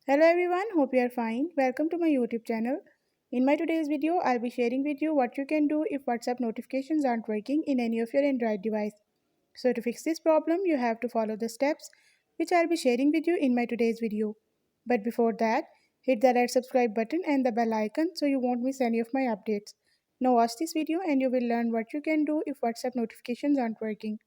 Hello everyone, hope you are fine. Welcome to my YouTube channel. In my today's video, I'll be sharing with you what you can do if WhatsApp notifications aren't working in any of your Android device. So to fix this problem, you have to follow the steps which I'll be sharing with you in my today's video. But before that, hit the red subscribe button and the bell icon so you won't miss any of my updates. Now watch this video and you will learn what you can do if WhatsApp notifications aren't working.